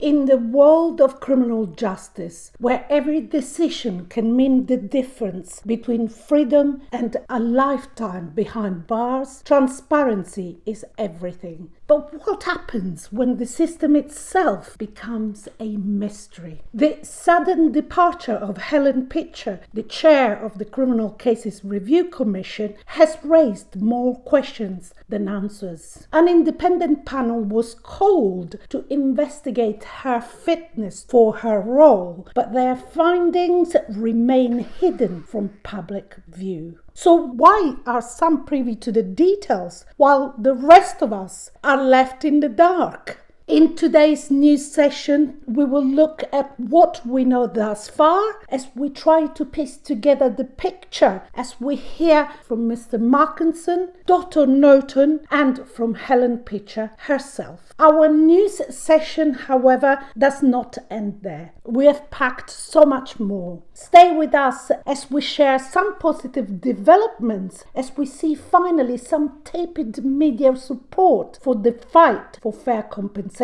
In the world of criminal justice, where every decision can mean the difference between freedom and a lifetime behind bars, transparency is everything. But what happens when the system itself becomes a mystery? The sudden departure of Helen Pitcher, the chair of the Criminal Cases Review Commission, has raised more questions than answers. An independent panel was called to investigate her fitness for her role, but their findings remain hidden from public view. So why are some privy to the details while the rest of us are left in the dark? In today's news session, we will look at what we know thus far as we try to piece together the picture as we hear from Mr. Malkinson, Dr. Naughton, and from Helen Pitcher herself. Our news session, however, does not end there. We have packed so much more. Stay with us as we share some positive developments, as we see finally some tepid media support for the fight for fair compensation.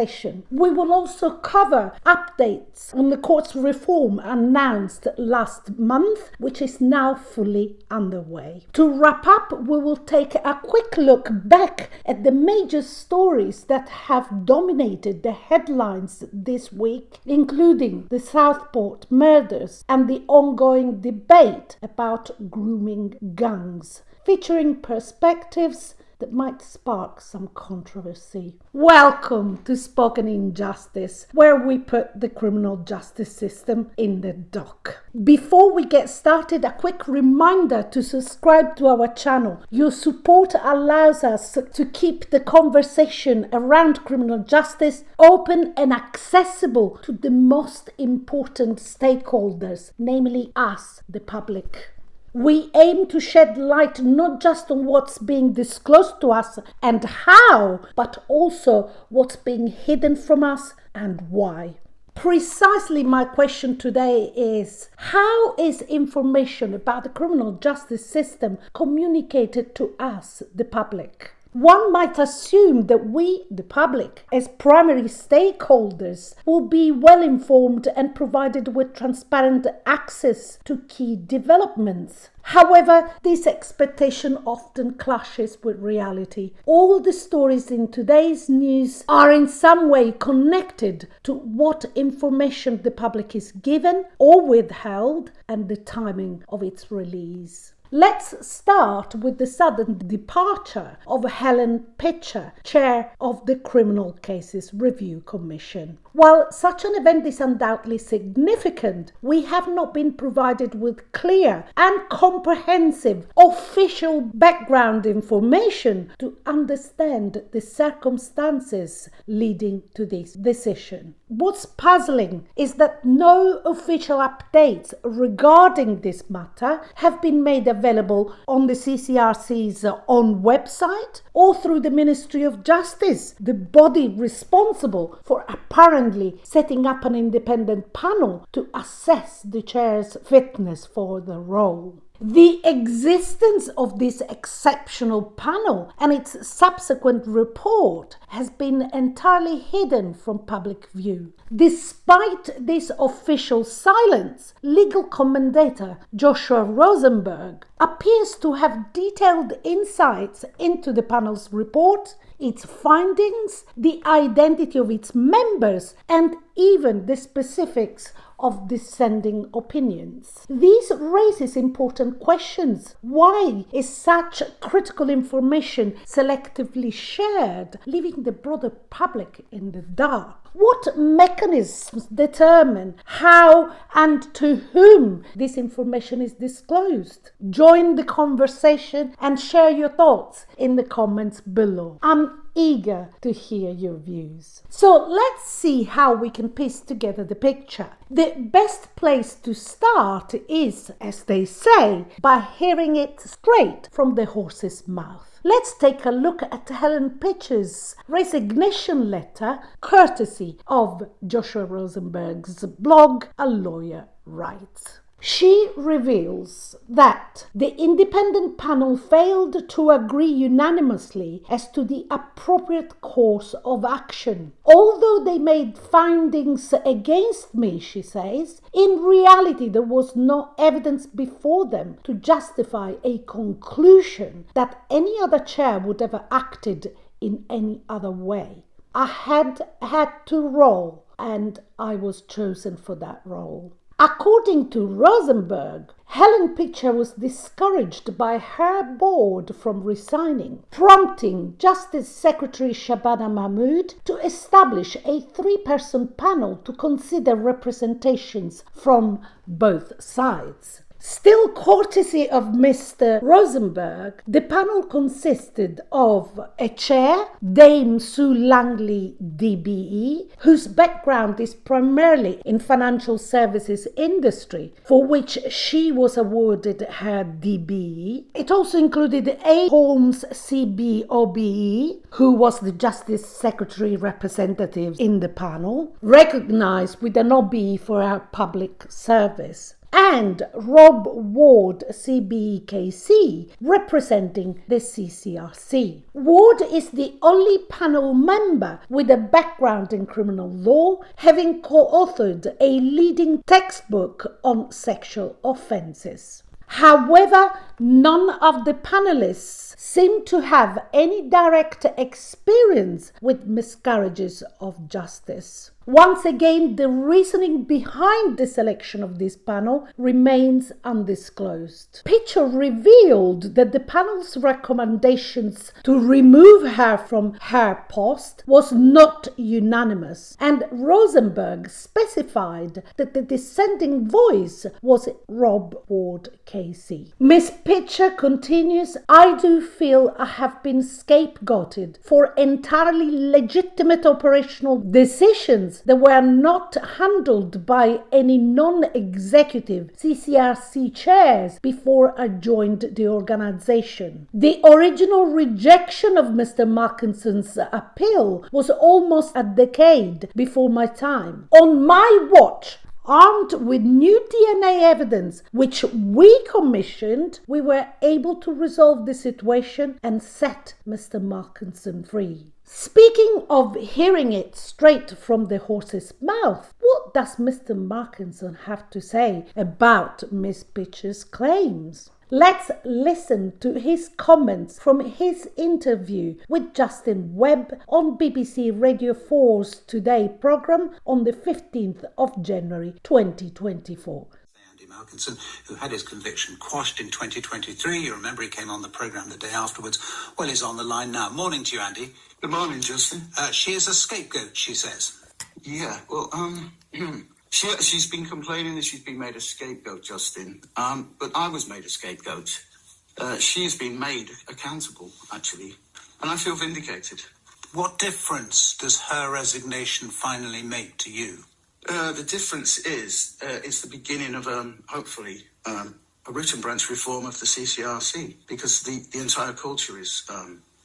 We will also cover updates on the court's reform announced last month, which is now fully underway. To wrap up, we will take a quick look back at the major stories that have dominated the headlines this week, including the Southport murders and the ongoing debate about grooming gangs, featuring perspectives that might spark some controversy. Welcome to Spoken Injustice, where we put the criminal justice system in the dock. Before we get started, a quick reminder to subscribe to our channel. Your support allows us to keep the conversation around criminal justice open and accessible to the most important stakeholders, namely us, the public. We aim to shed light not just on what's being disclosed to us and how, but also what's being hidden from us and why. Precisely my question today is, how is information about the criminal justice system communicated to us, the public? One might assume that we, the public, as primary stakeholders, will be well informed and provided with transparent access to key developments. However, this expectation often clashes with reality. All the stories in today's news are in some way connected to what information the public is given or withheld and the timing of its release. Let's start with the sudden departure of Helen Pitcher, chair of the Criminal Cases Review Commission. While such an event is undoubtedly significant, we have not been provided with clear and comprehensive official background information to understand the circumstances leading to this decision. What's puzzling is that no official updates regarding this matter have been made available on the CCRC's own website or through the Ministry of Justice, the body responsible for apparently setting up an independent panel to assess the chair's fitness for the role. The existence of this exceptional panel and its subsequent report has been entirely hidden from public view. Despite this official silence, legal commentator Joshua Rosenberg appears to have detailed insights into the panel's report, its findings, the identity of its members, and even the specifics of dissenting opinions. This raises important questions. Why is such critical information selectively shared, leaving the broader public in the dark? What mechanisms determine how and to whom this information is disclosed? Join the conversation and share your thoughts in the comments below. I'm eager to hear your views. So let's see how we can piece together the picture. The best place to start is, as they say, by hearing it straight from the horse's mouth. Let's take a look at Helen Pitcher's resignation letter, courtesy of Joshua Rosenberg's blog, A Lawyer Writes. She reveals that the independent panel failed to agree unanimously as to the appropriate course of action. Although they made findings against me, she says, in reality there was no evidence before them to justify a conclusion that any other chair would have acted in any other way. I had to roll, and I was chosen for that role. According to Rosenberg, Helen Pitcher was discouraged by her board from resigning, prompting Justice Secretary Shabana Mahmood to establish a 3-person panel to consider representations from both sides. Still courtesy of Mr. Rosenberg, the panel consisted of a chair, Dame Sue Langley, DBE, whose background is primarily in financial services industry, for which she was awarded her DBE. It also included A. Holmes, CBOBE, who was the Justice Secretary representative in the panel, recognized with an OBE for her public service, and Rob Ward, CBEKC, representing the CCRC. Ward is the only panel member with a background in criminal law, having co-authored a leading textbook on sexual offences. However, none of the panelists seem to have any direct experience with miscarriages of justice. Once again, the reasoning behind the selection of this panel remains undisclosed. Pitcher revealed that the panel's recommendations to remove her from her post was not unanimous, and Rosenberg specified that the dissenting voice was Rob Ward KC. Miss Pitcher continues, "I do feel I have been scapegoated for entirely legitimate operational decisions that were not handled by any non-executive CCRC chairs before I joined the organization. The original rejection of Mr. Malkinson's appeal was almost a decade before my time. On my watch, armed with new DNA evidence, which we commissioned, we were able to resolve the situation and set Mr. Malkinson free." Speaking of hearing it straight from the horse's mouth, what does Mr. Malkinson have to say about Miss Pitcher's claims? Let's listen to his comments from his interview with Justin Webb on BBC Radio 4's Today programme on the 15th of January 2024. Andy Malkinson, who had his conviction quashed in 2023. You remember he came on the programme the day afterwards. Well, he's on the line now. Morning to you, Andy. Good morning, Justin. She is a scapegoat, she says. Yeah, well, she's been complaining that she's been made a scapegoat, Justin. But I was made a scapegoat. She has been made accountable, actually. And I feel vindicated. What difference does her resignation finally make to you? The difference is it's the beginning of, hopefully, a root and branch reform of the CCRC, because the entire culture is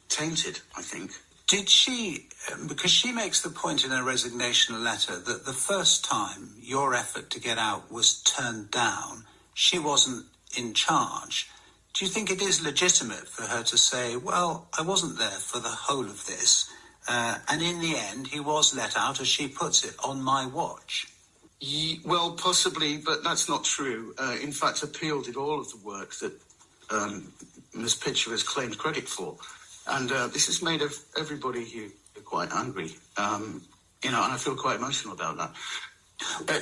tainted, I think. Did she, because she makes the point in her resignation letter that the first time your effort to get out was turned down, she wasn't in charge. Do you think it is legitimate for her to say, well, I wasn't there for the whole of this, and in the end he was let out, as she puts it, on my watch? Well, possibly, but that's not true. In fact, Appeal did all of the work that Ms. Pitcher has claimed credit for. And this has made everybody here quite angry, and I feel quite emotional about that.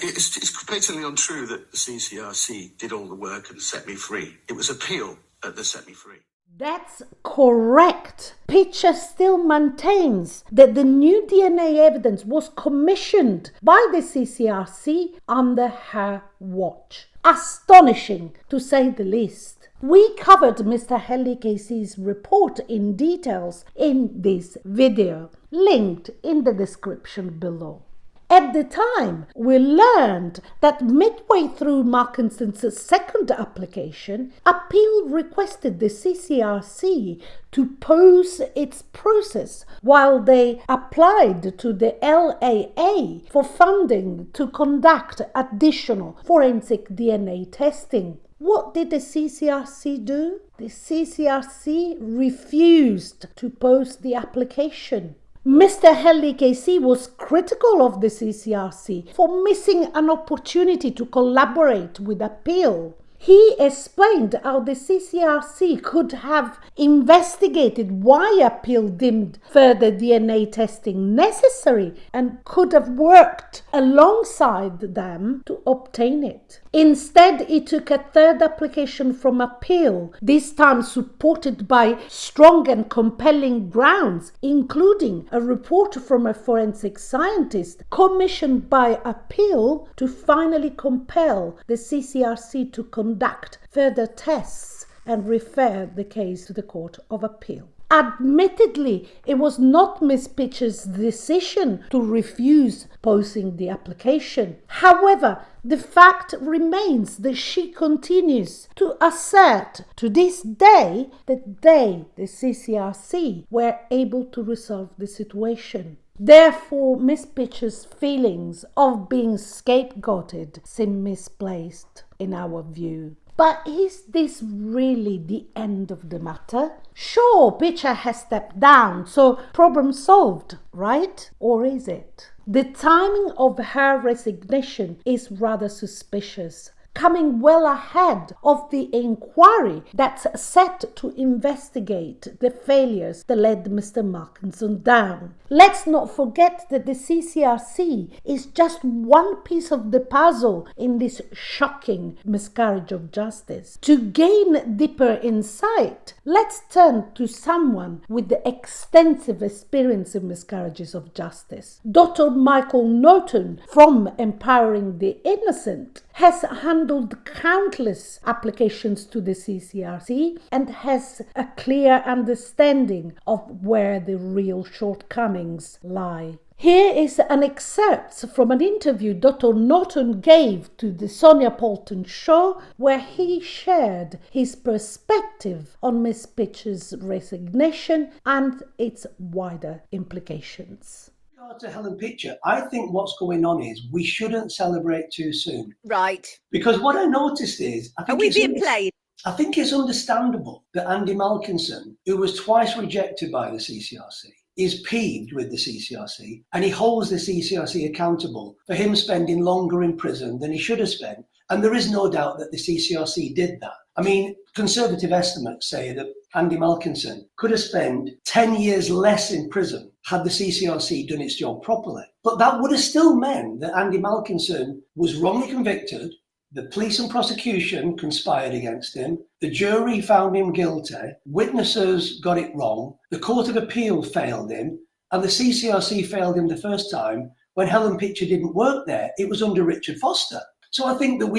It's patently untrue that the CCRC did all the work and set me free. It was Appeal that set me free. That's correct. Pitcher still maintains that the new DNA evidence was commissioned by the CCRC under her watch. Astonishing, to say the least. We covered Mr. Henley Casey's report in details in this video, linked in the description below. At the time, we learned that midway through Malkinson's second application, appeal requested the CCRC to pause its process while they applied to the LAA for funding to conduct additional forensic DNA testing. What did the CCRC do? The CCRC refused to pause the application. Mr. Henley KC was critical of the CCRC for missing an opportunity to collaborate with appeal. He explained how the CCRC could have investigated why appeal deemed further DNA testing necessary and could have worked alongside them to obtain it. Instead, he took a third application from appeal, this time supported by strong and compelling grounds, including a report from a forensic scientist commissioned by appeal to finally compel the CCRC to conduct further tests and refer the case to the Court of Appeal. Admittedly, it was not Miss Pitcher's decision to refuse posing the application. However, the fact remains that she continues to assert to this day that they, the CCRC, were able to resolve the situation. Therefore, Miss Pitcher's feelings of being scapegoated seem misplaced in our view. But is this really the end of the matter? Sure, Pitcher has stepped down, so problem solved, right? Or is it? The timing of her resignation is rather suspicious, coming well ahead of the inquiry that's set to investigate the failures that led Mr. Malkinson down. Let's not forget that the CCRC is just one piece of the puzzle in this shocking miscarriage of justice. To gain deeper insight, let's turn to someone with the extensive experience in miscarriages of justice. Dr. Michael Naughton from Empowering the Innocent has handled countless applications to the CCRC and has a clear understanding of where the real shortcomings lie. Here is an excerpt from an interview Dr. Naughton gave to the Sonia Poulton show, where he shared his perspective on Miss Pitcher's resignation and its wider implications. To Helen Pitcher, I think what's going on is we shouldn't celebrate too soon. Right. Because what I noticed is, Are we being played? I think it's understandable that Andy Malkinson, who was twice rejected by the CCRC, is peeved with the CCRC, and he holds the CCRC accountable for him spending longer in prison than he should have spent. And there is no doubt that the CCRC did that. I mean, conservative estimates say that Andy Malkinson could have spent 10 years less in prison had the CCRC done its job properly. But that would have still meant that Andy Malkinson was wrongly convicted, the police and prosecution conspired against him, the jury found him guilty, witnesses got it wrong, the Court of Appeal failed him, and the CCRC failed him the first time when Helen Pitcher didn't work there. It was under Richard Foster. So I think that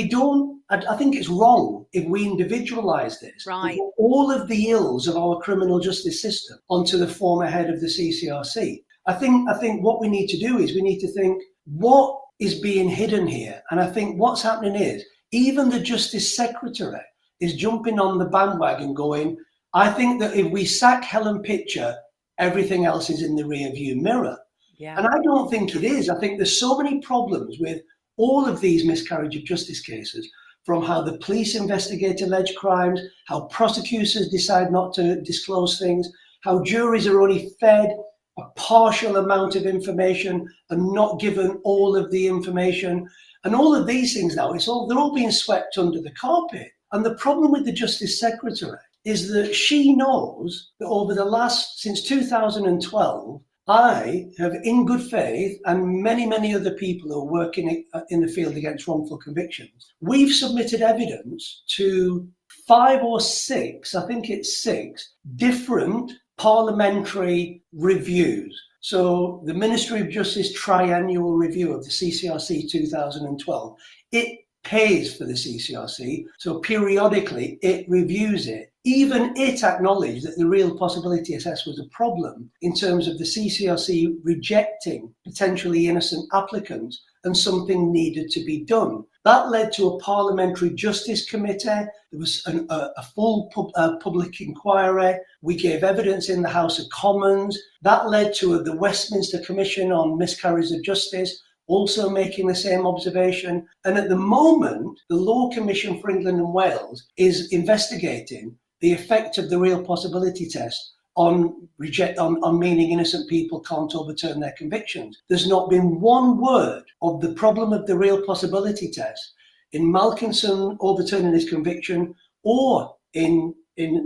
I think it's wrong if we individualise this. Right. All of the ills of our criminal justice system onto the former head of the CCRC. I think what we need to do is we need to think what is being hidden here. And I think what's happening is even the Justice Secretary is jumping on the bandwagon going, I think that if we sack Helen Pitcher, everything else is in the rearview mirror. Yeah. And I don't think it is. I think there's so many problems with all of these miscarriage of justice cases, from how the police investigate alleged crimes, how prosecutors decide not to disclose things, how juries are only fed a partial amount of information and not given all of the information. And all of these things now, they're all being swept under the carpet. And the problem with the Justice Secretary is that she knows that since 2012, I have, in good faith, and many other people who are working in the field against wrongful convictions, we've submitted evidence to 5 or 6, I think it's 6, different parliamentary reviews. So the Ministry of Justice triannual review of the CCRC 2012, it pays for the CCRC, so periodically it reviews it. Even it acknowledged that the real possibility test was a problem in terms of the CCRC rejecting potentially innocent applicants, and something needed to be done. That led to a Parliamentary Justice Committee. There was a full public inquiry. We gave evidence in the House of Commons. That led to the Westminster Commission on Miscarriage of Justice, also making the same observation. And at the moment, the Law Commission for England and Wales is investigating the effect of the real possibility test on meaning innocent people can't overturn their convictions. There's not been one word of the problem of the real possibility test in Malkinson overturning his conviction or in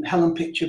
Helen Pitcher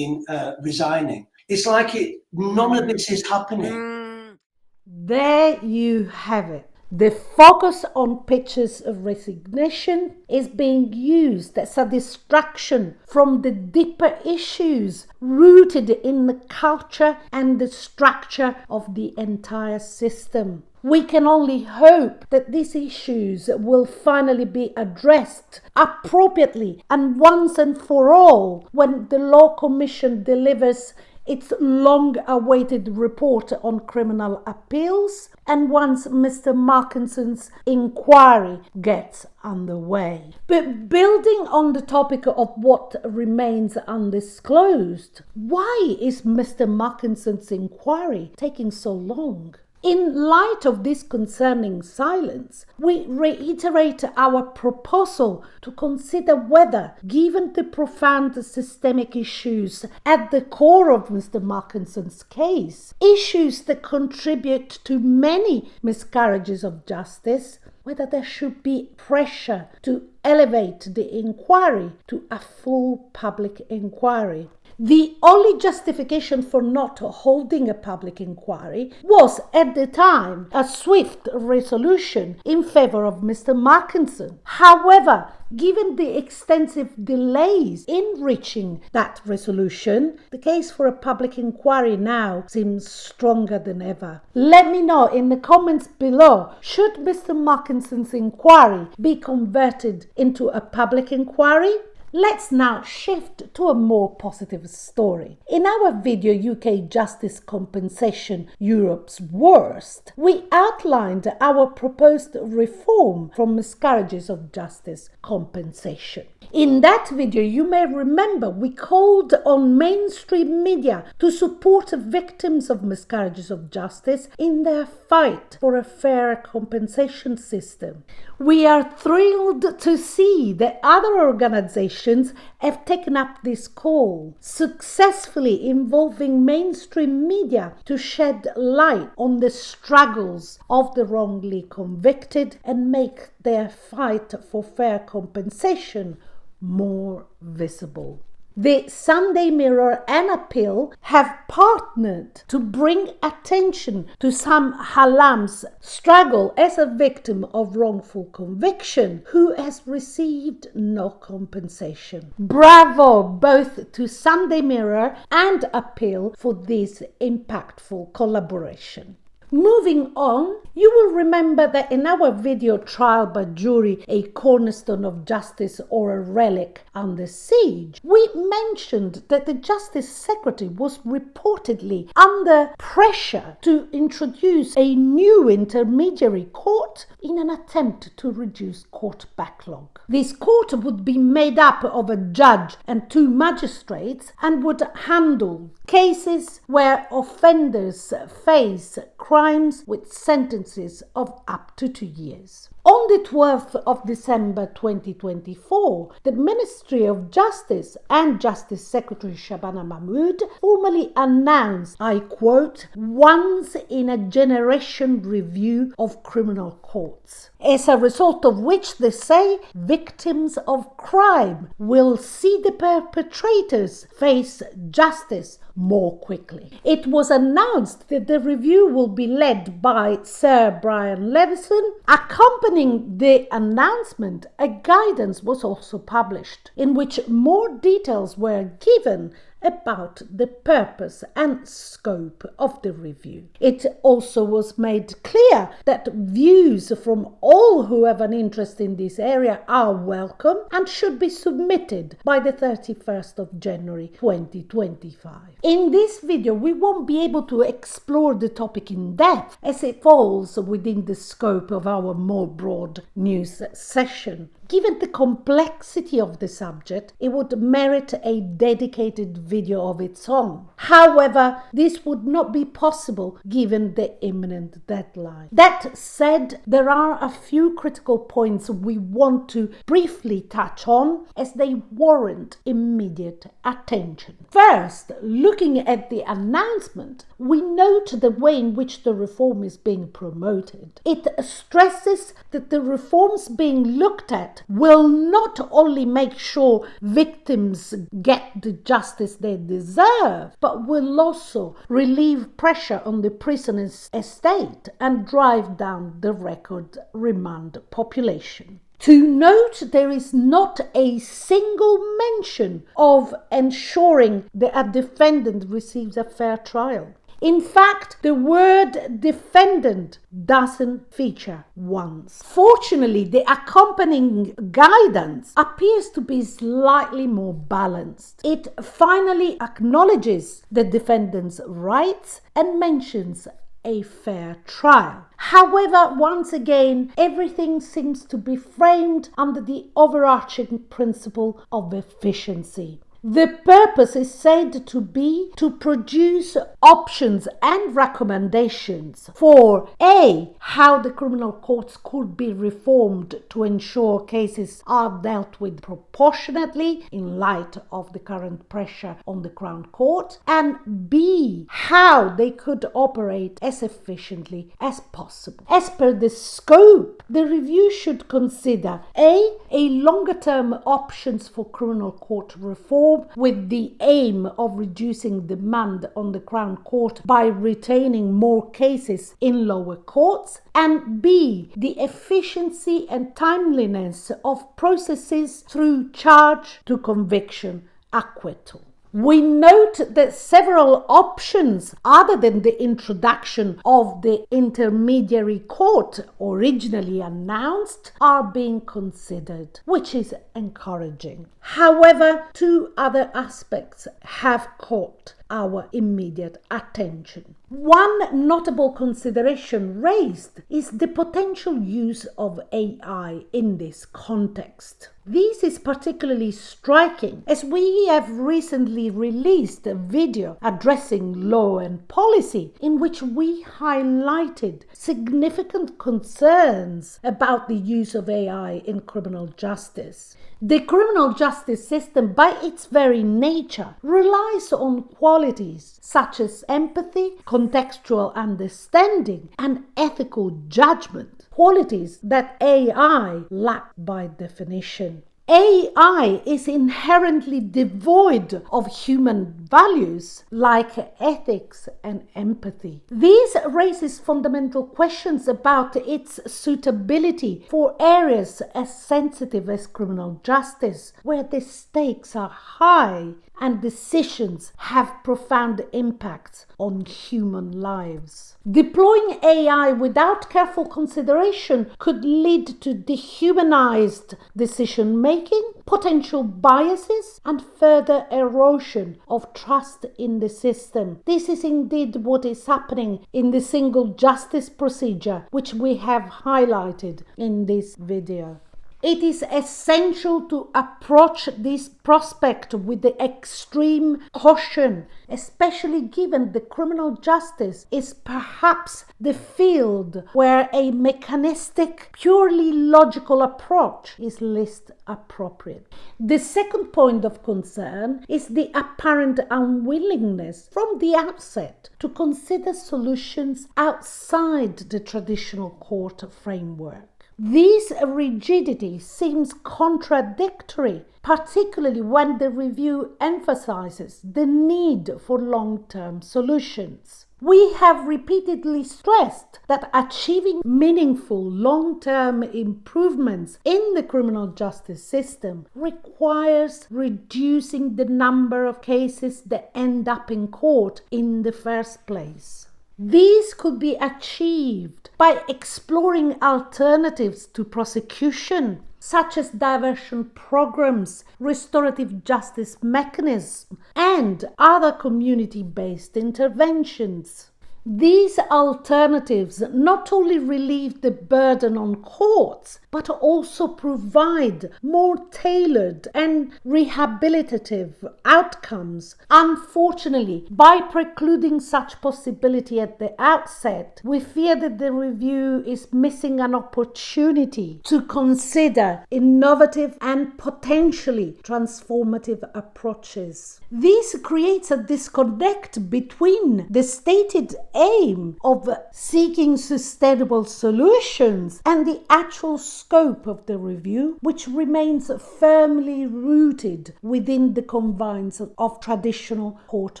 resigning. It's like none of this is happening. There you have it. The focus on pictures of resignation is being used as a distraction from the deeper issues rooted in the culture and the structure of the entire system. We can only hope that these issues will finally be addressed appropriately and once and for all when the Law Commission delivers its long-awaited report on criminal appeals and once Mr. Malkinson's inquiry gets underway. But building on the topic of what remains undisclosed, why is Mr. Malkinson's inquiry taking so long? In light of this concerning silence, we reiterate our proposal to consider whether, given the profound systemic issues at the core of Mr. Malkinson's case, issues that contribute to many miscarriages of justice, whether there should be pressure to elevate the inquiry to a full public inquiry. The only justification for not holding a public inquiry was, at the time, a swift resolution in favor of Mr. Malkinson. However, given the extensive delays in reaching that resolution, the case for a public inquiry now seems stronger than ever. Let me know in the comments below, should Mr. Malkinson's inquiry be converted into a public inquiry? Let's now shift to a more positive story. In our video UK Justice Compensation Europe's Worst, we outlined our proposed reform from miscarriages of justice compensation. In that video, you may remember we called on mainstream media to support victims of miscarriages of justice in their fight for a fair compensation system. We are thrilled to see that other organizations have taken up this call, successfully involving mainstream media to shed light on the struggles of the wrongly convicted and make their fight for fair compensation more visible. The Sunday Mirror and Appeal have partnered to bring attention to Sam Halam's struggle as a victim of wrongful conviction who has received no compensation. Bravo both to Sunday Mirror and Appeal for this impactful collaboration. Moving on, you will remember that in our video Trial by Jury, a cornerstone of justice or a relic under siege, we mentioned that the Justice Secretary was reportedly under pressure to introduce a new intermediary court in an attempt to reduce court backlog. This court would be made up of a judge and 2 magistrates and would handle cases where offenders face crimes with sentences of up to 2 years. On the 12th of December 2024, the Ministry of Justice and Justice Secretary Shabana Mahmood formally announced, I quote, "once in a generation review of criminal courts," as a result of which they say victims of crime will see the perpetrators face justice more quickly. It was announced that the review will be led by Sir Brian Levison. Accompanying the announcement, a guidance was also published in which more details were given about the purpose and scope of the review. It also was made clear that views from all who have an interest in this area are welcome and should be submitted by the 31st of January 2025. In this video, we won't be able to explore the topic in depth as it falls within the scope of our more broad news session. Given the complexity of the subject, it would merit a dedicated video of its own. However, this would not be possible given the imminent deadline. That said, there are a few critical points we want to briefly touch on as they warrant immediate attention. First, looking at the announcement, we note the way in which the reform is being promoted. It stresses that the reforms being looked at will not only make sure victims get the justice they deserve, but will also relieve pressure on the prisoners' estate and drive down the record remand population. To note, there is not a single mention of ensuring that a defendant receives a fair trial. In fact, the word defendant doesn't feature once. Fortunately, the accompanying guidance appears to be slightly more balanced. It finally acknowledges the defendant's rights and mentions a fair trial. However, once again, everything seems to be framed under the overarching principle of efficiency. The purpose is said to be to produce options and recommendations for A, how the criminal courts could be reformed to ensure cases are dealt with proportionately in light of the current pressure on the Crown Court, and B, how they could operate as efficiently as possible. As per the scope, the review should consider A, longer-term options for criminal court reform with the aim of reducing demand on the Crown Court by retaining more cases in lower courts, and B, the efficiency and timeliness of processes through charge to conviction acquittal. We note that several options other than the introduction of the intermediary court originally announced are being considered, which is encouraging. However, two other aspects have caught our immediate attention. One notable consideration raised is the potential use of AI in this context. This is particularly striking as we have recently released a video addressing law and policy in which we highlighted significant concerns about the use of AI in criminal justice. The criminal justice system, by its very nature, relies on qualities such as empathy, contextual understanding, and ethical judgment, qualities that AI lack by definition. AI is inherently devoid of human values like ethics and empathy. This raises fundamental questions about its suitability for areas as sensitive as criminal justice, where the stakes are high and decisions have profound impacts on human lives. Deploying AI without careful consideration could lead to dehumanized decision-making, potential biases, and further erosion of trust in the system. This is indeed what is happening in the single justice procedure, which we have highlighted in this video. It is essential to approach this prospect with the extreme caution, especially given the criminal justice is perhaps the field where a mechanistic, purely logical approach is least appropriate. The second point of concern is the apparent unwillingness from the outset to consider solutions outside the traditional court framework. This rigidity seems contradictory, particularly when the review emphasizes the need for long-term solutions. We have repeatedly stressed that achieving meaningful long-term improvements in the criminal justice system requires reducing the number of cases that end up in court in the first place. These could be achieved by exploring alternatives to prosecution, such as diversion programs, restorative justice mechanisms, and other community-based interventions. These alternatives not only relieve the burden on courts, but also provide more tailored and rehabilitative outcomes. Unfortunately, by precluding such possibility at the outset, we fear that the review is missing an opportunity to consider innovative and potentially transformative approaches. This creates a disconnect between the stated aim of seeking sustainable solutions and the actual scope of the review, which remains firmly rooted within the confines of traditional court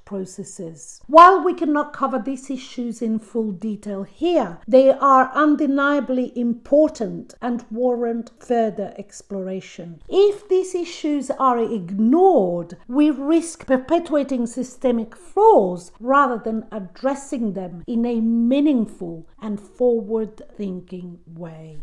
processes. While we cannot cover these issues in full detail here, they are undeniably important and warrant further exploration. If these issues are ignored, we risk perpetuating systemic flaws rather than addressing them in a meaningful and forward-thinking way.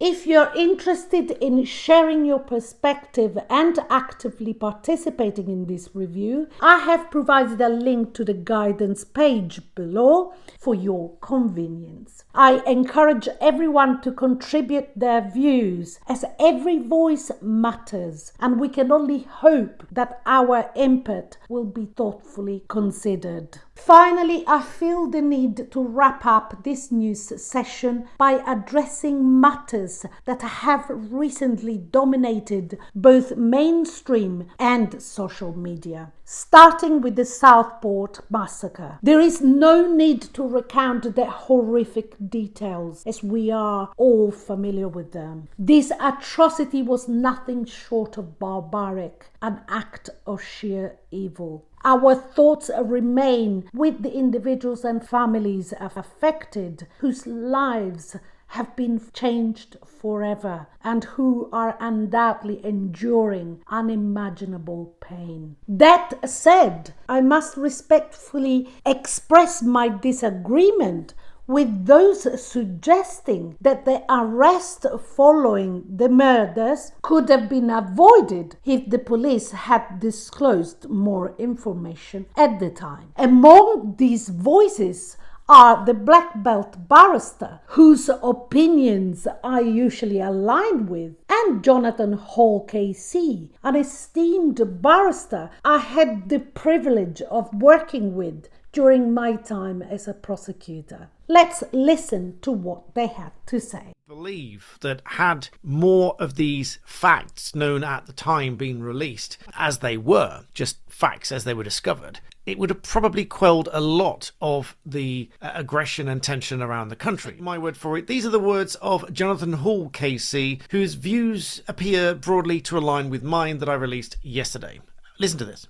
If you're interested in sharing your perspective and actively participating in this review, I have provided a link to the guidance page below for your convenience. I encourage everyone to contribute their views, as every voice matters, and we can only hope that our input will be thoughtfully considered. Finally, I feel the need to wrap up this news session by addressing matters that have recently dominated both mainstream and social media. Starting with the Southport massacre. There is no need to recount the horrific details, as we are all familiar with them. This atrocity was nothing short of barbaric, an act of sheer evil. Our thoughts remain with the individuals and families affected, whose lives have been changed forever and who are undoubtedly enduring unimaginable pain. That said, I must respectfully express my disagreement with those suggesting that the arrest following the murders could have been avoided if the police had disclosed more information at the time. Among these voices are the black belt barrister, whose opinions I usually align with, and Jonathan Hall KC, an esteemed barrister I had the privilege of working with during my time as a prosecutor. Let's listen to what they had to say. Believe that had more of these facts known at the time been released as they were, just facts as they were discovered, it would have probably quelled a lot of the aggression and tension around the country. My word for it, these are the words of Jonathan Hall KC, whose views appear broadly to align with mine that I released yesterday. Listen to this.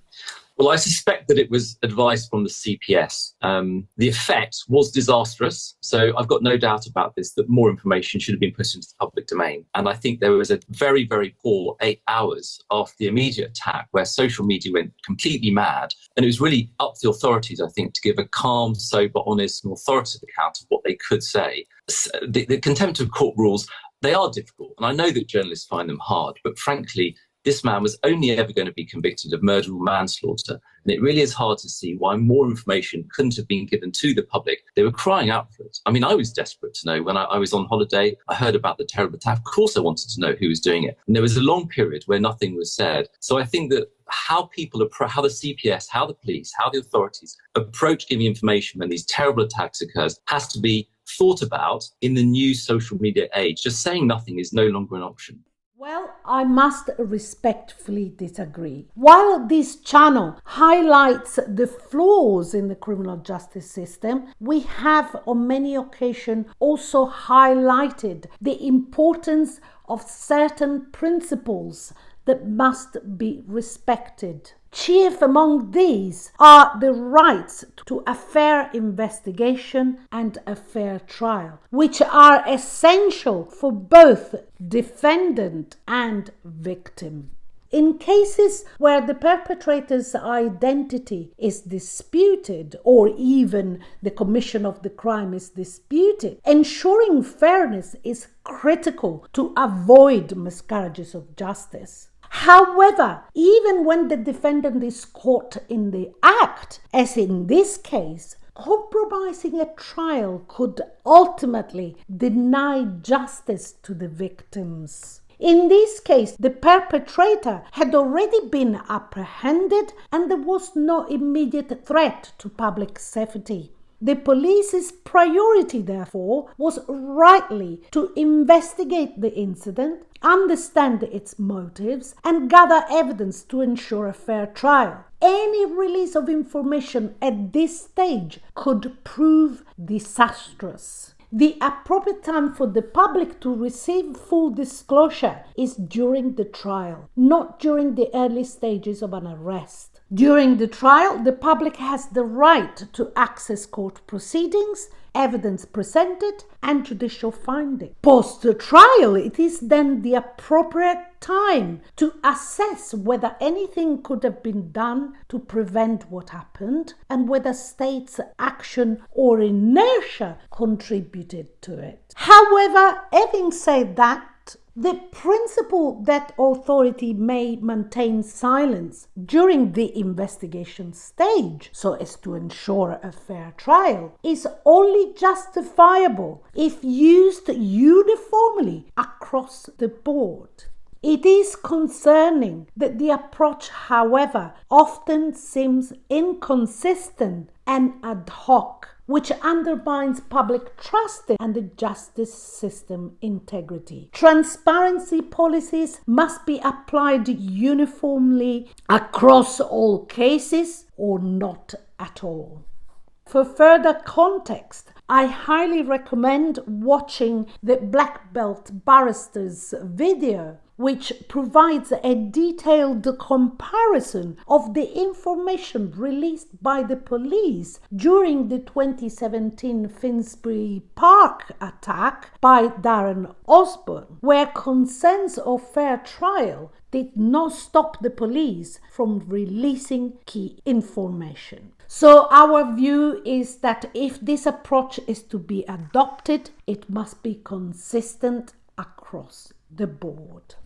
Well, I suspect that it was advice from the CPS. The effect was disastrous, so I've got no doubt about this, that more information should have been put into the public domain. And I think there was a very, very poor 8 hours after the immediate attack where social media went completely mad. And it was really up to the authorities, I think, to give a calm, sober, honest and authoritative account of what they could say. The contempt of court rules, they are difficult. And I know that journalists find them hard, but frankly, this man was only ever going to be convicted of murder or manslaughter. And it really is hard to see why more information couldn't have been given to the public. They were crying out for it. I mean, I was desperate to know. When I was on holiday, I heard about the terrible attack. Of course, I wanted to know who was doing it. And there was a long period where nothing was said. So I think that how the CPS, how the police, how the authorities approach giving information when these terrible attacks occurs has to be thought about in the new social media age. Just saying nothing is no longer an option. Well, I must respectfully disagree. While this channel highlights the flaws in the criminal justice system, we have on many occasions also highlighted the importance of certain principles that must be respected. Chief among these are the rights to a fair investigation and a fair trial, which are essential for both defendant and victim. In cases where the perpetrator's identity is disputed or even the commission of the crime is disputed, ensuring fairness is critical to avoid miscarriages of justice. However, even when the defendant is caught in the act, as in this case, compromising a trial could ultimately deny justice to the victims. In this case, the perpetrator had already been apprehended and there was no immediate threat to public safety. The police's priority, therefore, was rightly to investigate the incident, understand its motives, and gather evidence to ensure a fair trial. Any release of information at this stage could prove disastrous. The appropriate time for the public to receive full disclosure is during the trial, not during the early stages of an arrest. During the trial, the public has the right to access court proceedings, evidence presented, and judicial finding. Post-trial, it is then the appropriate time to assess whether anything could have been done to prevent what happened and whether state's action or inertia contributed to it. However, having said that, the principle that authority may maintain silence during the investigation stage so as to ensure a fair trial is only justifiable if used uniformly across the board. It is concerning that the approach, however, often seems inconsistent and ad hoc, which undermines public trust and the justice system integrity. Transparency policies must be applied uniformly across all cases or not at all. For further context, I highly recommend watching the Black Belt Barrister's video, which provides a detailed comparison of the information released by the police during the 2017 Finsbury Park attack by Darren Osborne, where concerns of fair trial did not stop the police from releasing key information. So our view is that if this approach is to be adopted, it must be consistent across the board.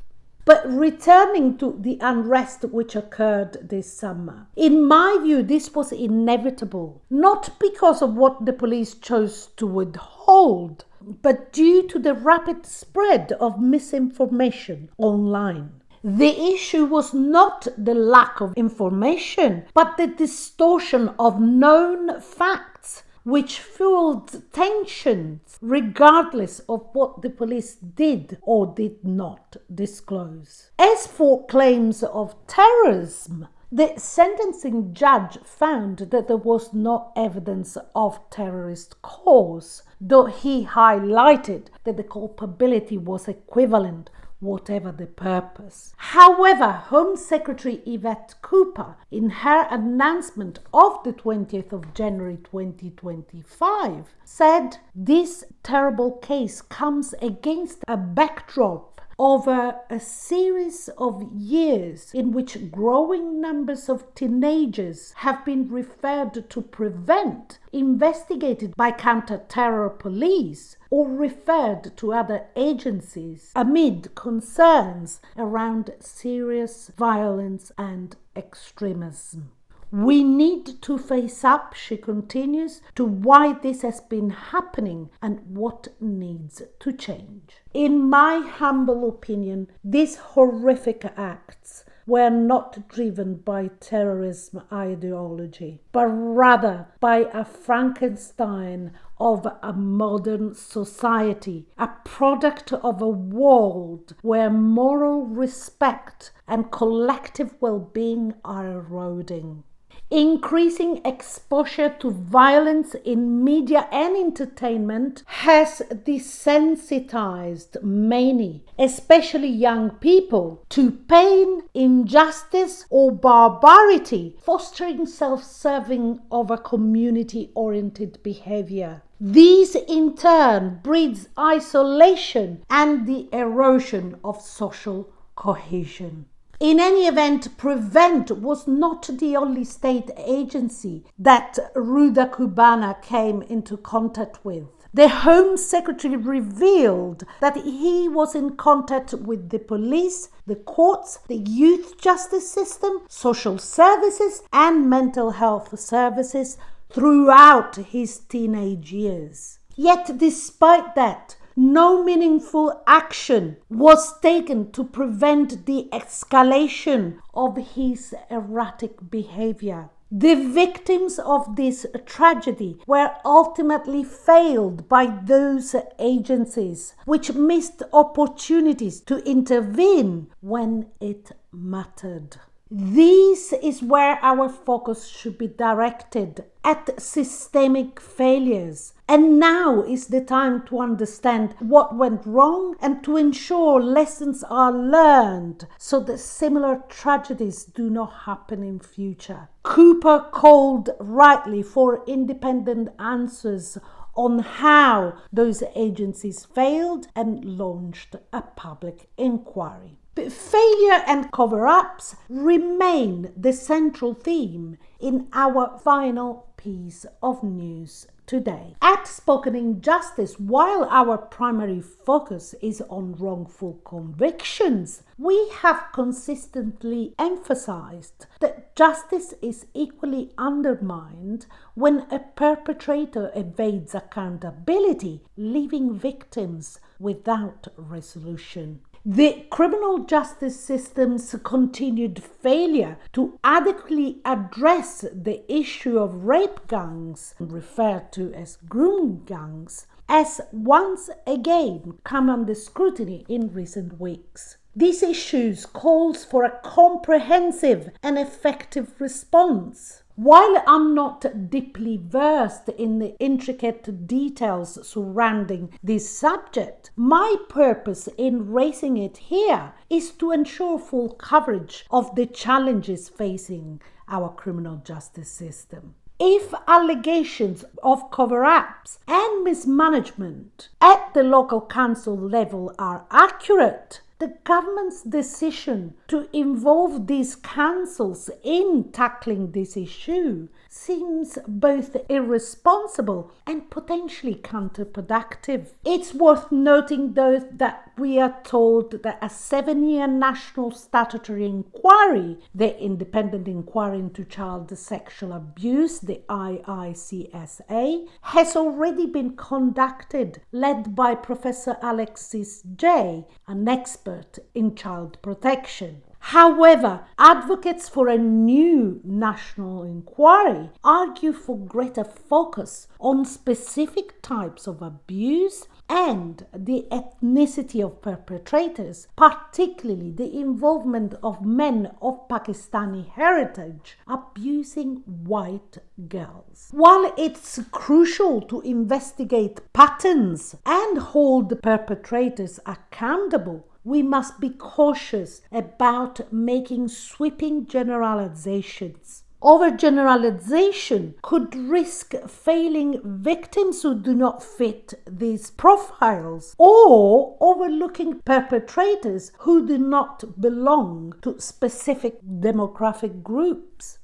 But returning to the unrest which occurred this summer, in my view, this was inevitable, not because of what the police chose to withhold, but due to the rapid spread of misinformation online. The issue was not the lack of information, but the distortion of known facts, which fueled tensions regardless of what the police did or did not disclose. As for claims of terrorism, the sentencing judge found that there was no evidence of terrorist cause, though he highlighted that the culpability was equivalent, whatever the purpose. However, Home Secretary Yvette Cooper, in her announcement of the 20th of January 2025, said this terrible case comes against a backdrop over a series of years in which growing numbers of teenagers have been referred to prevent, investigated by counter-terror police, or referred to other agencies amid concerns around serious violence and extremism. We need to face up, she continues, to why this has been happening and what needs to change. In my humble opinion, these horrific acts were not driven by terrorism ideology, but rather by a Frankenstein of a modern society, a product of a world where moral respect and collective well-being are eroding. Increasing exposure to violence in media and entertainment has desensitized many, especially young people, to pain, injustice, or barbarity, fostering self-serving over community-oriented behavior. These in turn breeds isolation and the erosion of social cohesion. In any event, Prevent was not the only state agency that Rudakubana came into contact with. The Home Secretary revealed that he was in contact with the police, the courts, the youth justice system, social services, and mental health services throughout his teenage years. Yet, despite that, no meaningful action was taken to prevent the escalation of his erratic behavior. The victims of this tragedy were ultimately failed by those agencies which missed opportunities to intervene when it mattered. This is where our focus should be directed, at systemic failures. And now is the time to understand what went wrong and to ensure lessons are learned so that similar tragedies do not happen in future. Cooper called rightly for independent answers on how those agencies failed and launched a public inquiry. But failure and cover-ups remain the central theme in our final piece of news today. At Spoken Injustice, while our primary focus is on wrongful convictions, we have consistently emphasized that justice is equally undermined when a perpetrator evades accountability, leaving victims without resolution. The criminal justice system's continued failure to adequately address the issue of rape gangs, referred to as grooming gangs, has once again come under scrutiny in recent weeks. These issues calls for a comprehensive and effective response. While I'm not deeply versed in the intricate details surrounding this subject, my purpose in raising it here is to ensure full coverage of the challenges facing our criminal justice system. If allegations of cover-ups and mismanagement at the local council level are accurate, the government's decision to involve these councils in tackling this issue seems both irresponsible and potentially counterproductive. It's worth noting, though, that we are told that a 7-year national statutory inquiry, the Independent Inquiry into Child Sexual Abuse, the IICSA, has already been conducted, led by Professor Alexis Jay, an expert in child protection. However, advocates for a new national inquiry argue for greater focus on specific types of abuse and the ethnicity of perpetrators, particularly the involvement of men of Pakistani heritage abusing white girls. While it's crucial to investigate patterns and hold perpetrators accountable, we must be cautious about making sweeping generalizations. Overgeneralization could risk failing victims who do not fit these profiles, or overlooking perpetrators who do not belong to specific demographic groups.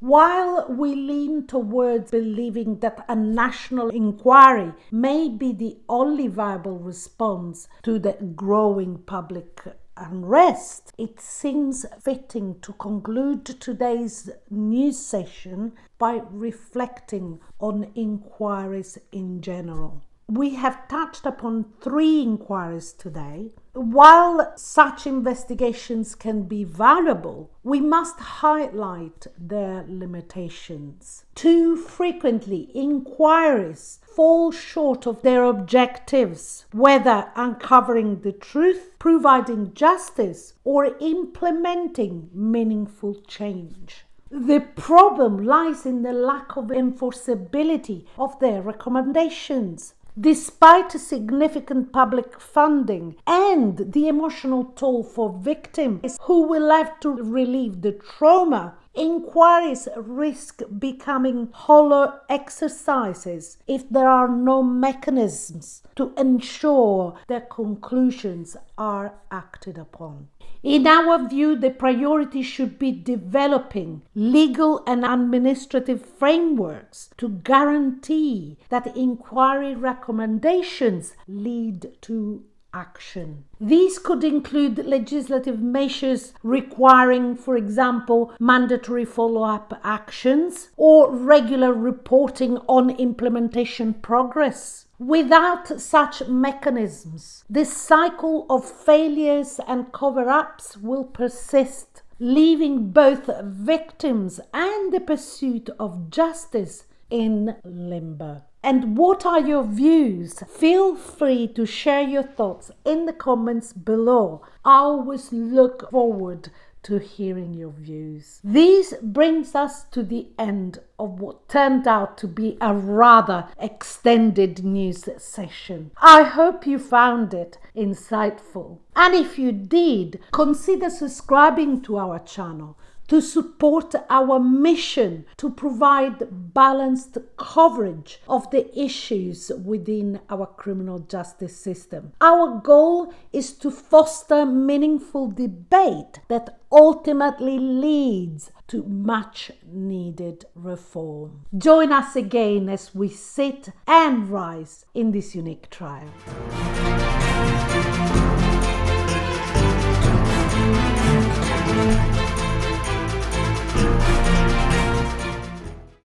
While we lean towards believing that a national inquiry may be the only viable response to the growing public unrest, it seems fitting to conclude today's news session by reflecting on inquiries in general. We have touched upon 3 inquiries today. While such investigations can be valuable, we must highlight their limitations. Too frequently, inquiries fall short of their objectives, whether uncovering the truth, providing justice, or implementing meaningful change. The problem lies in the lack of enforceability of their recommendations. Despite significant public funding and the emotional toll for victims who will have to relieve the trauma, inquiries risk becoming hollow exercises if there are no mechanisms to ensure their conclusions are acted upon. In our view, the priority should be developing legal and administrative frameworks to guarantee that inquiry recommendations lead to action. These could include legislative measures requiring, for example, mandatory follow-up actions or regular reporting on implementation progress. Without such mechanisms, the cycle of failures and cover-ups will persist, leaving both victims and the pursuit of justice in limbo. And what are your views? Feel free to share your thoughts in the comments below. I always look forward to hearing your views. This brings us to the end of what turned out to be a rather extended news session. I hope you found it insightful. And if you did, consider subscribing to our channel to support our mission to provide balanced coverage of the issues within our criminal justice system. Our goal is to foster meaningful debate that ultimately leads to much needed reform. Join us again as we sit and rise in this unique trial.